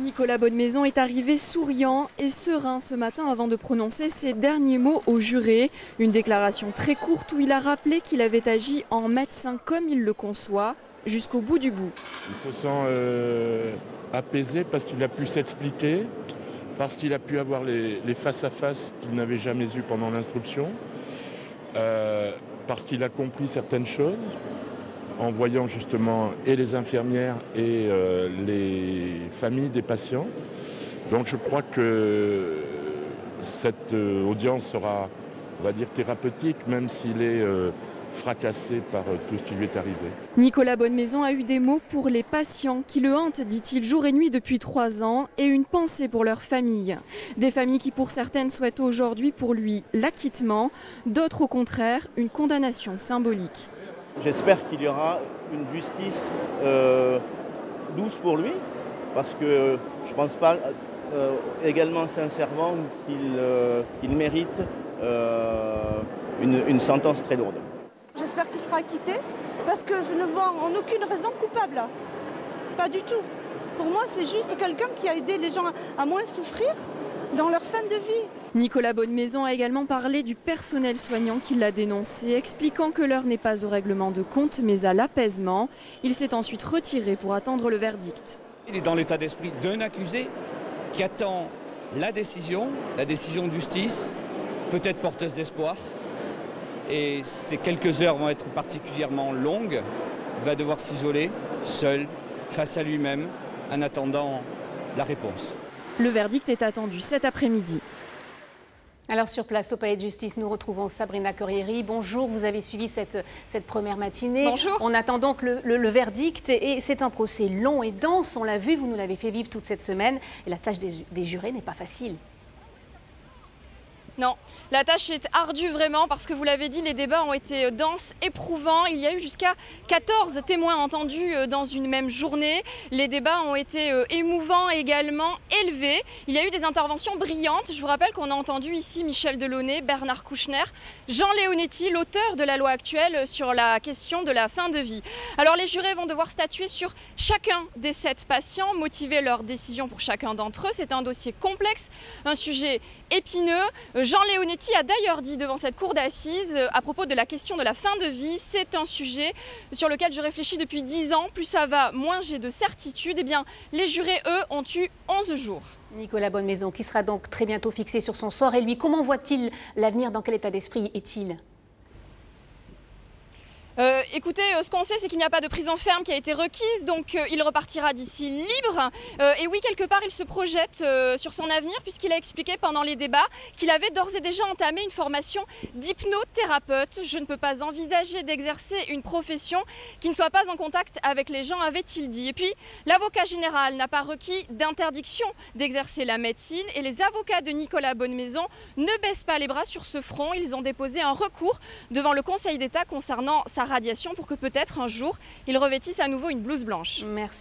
Nicolas Bonnemaison est arrivé souriant et serein ce matin avant de prononcer ses derniers mots au juré. Une déclaration très courte où il a rappelé qu'il avait agi en médecin comme il le conçoit, jusqu'au bout du bout. Il se sent apaisé parce qu'il a pu s'expliquer, parce qu'il a pu avoir les face-à-face qu'il n'avait jamais eu pendant l'instruction, parce qu'il a compris certaines choses en voyant justement et les infirmières et les familles des patients. Donc je crois que cette audience sera, on va dire, thérapeutique, même s'il est fracassé par tout ce qui lui est arrivé. Nicolas Bonnemaison a eu des mots pour les patients qui le hantent, dit-il, jour et nuit depuis 3 ans, et une pensée pour leurs familles. Des familles qui pour certaines souhaitent aujourd'hui pour lui l'acquittement, d'autres au contraire une condamnation symbolique. J'espère qu'il y aura une justice douce pour lui, parce que je ne pense pas également sincèrement qu'il mérite une sentence très lourde. J'espère qu'il sera acquitté, parce que je ne vois en aucune raison coupable. Pas du tout. Pour moi, c'est juste quelqu'un qui a aidé les gens à moins souffrir dans leur fin de vie. Nicolas Bonnemaison a également parlé du personnel soignant qui l'a dénoncé, expliquant que l'heure n'est pas au règlement de compte mais à l'apaisement. Il s'est ensuite retiré pour attendre le verdict. Il est dans l'état d'esprit d'un accusé qui attend la décision de justice, peut-être porteuse d'espoir. Et ces quelques heures vont être particulièrement longues. Il va devoir s'isoler, seul, face à lui-même, en attendant la réponse. Le verdict est attendu cet après-midi. Alors sur place au Palais de Justice, nous retrouvons Sabrina Corrieri. Bonjour, vous avez suivi cette première matinée. Bonjour. On attend donc le verdict et c'est un procès long et dense, on l'a vu, vous nous l'avez fait vivre toute cette semaine. Et la tâche des jurés n'est pas facile. Non, la tâche est ardue vraiment parce que vous l'avez dit, les débats ont été denses, éprouvants. Il y a eu jusqu'à 14 témoins entendus dans une même journée. Les débats ont été émouvants également, élevés. Il y a eu des interventions brillantes. Je vous rappelle qu'on a entendu ici Michel Delaunay, Bernard Kouchner, Jean Leonetti, l'auteur de la loi actuelle sur la question de la fin de vie. Alors les jurés vont devoir statuer sur chacun des 7 patients, motiver leur décision pour chacun d'entre eux. C'est un dossier complexe, un sujet épineux. Jean Leonetti a d'ailleurs dit devant cette cour d'assises à propos de la question de la fin de vie, c'est un sujet sur lequel je réfléchis depuis 10 ans, plus ça va, moins j'ai de certitude. Eh bien, les jurés, eux, ont eu 11 jours. Nicolas Bonnemaison, qui sera donc très bientôt fixé sur son sort. Et lui, comment voit-il l'avenir? Dans quel état d'esprit est-il? Écoutez, ce qu'on sait, c'est qu'il n'y a pas de prison ferme qui a été requise, donc il repartira d'ici libre. Et oui, quelque part, il se projette sur son avenir, puisqu'il a expliqué pendant les débats qu'il avait d'ores et déjà entamé une formation d'hypnothérapeute. Je ne peux pas envisager d'exercer une profession qui ne soit pas en contact avec les gens, avait-il dit. Et puis, l'avocat général n'a pas requis d'interdiction d'exercer la médecine, et les avocats de Nicolas Bonnemaison ne baissent pas les bras sur ce front. Ils ont déposé un recours devant le Conseil d'État concernant sa radiation pour que peut-être un jour il revêtisse à nouveau une blouse blanche. Merci.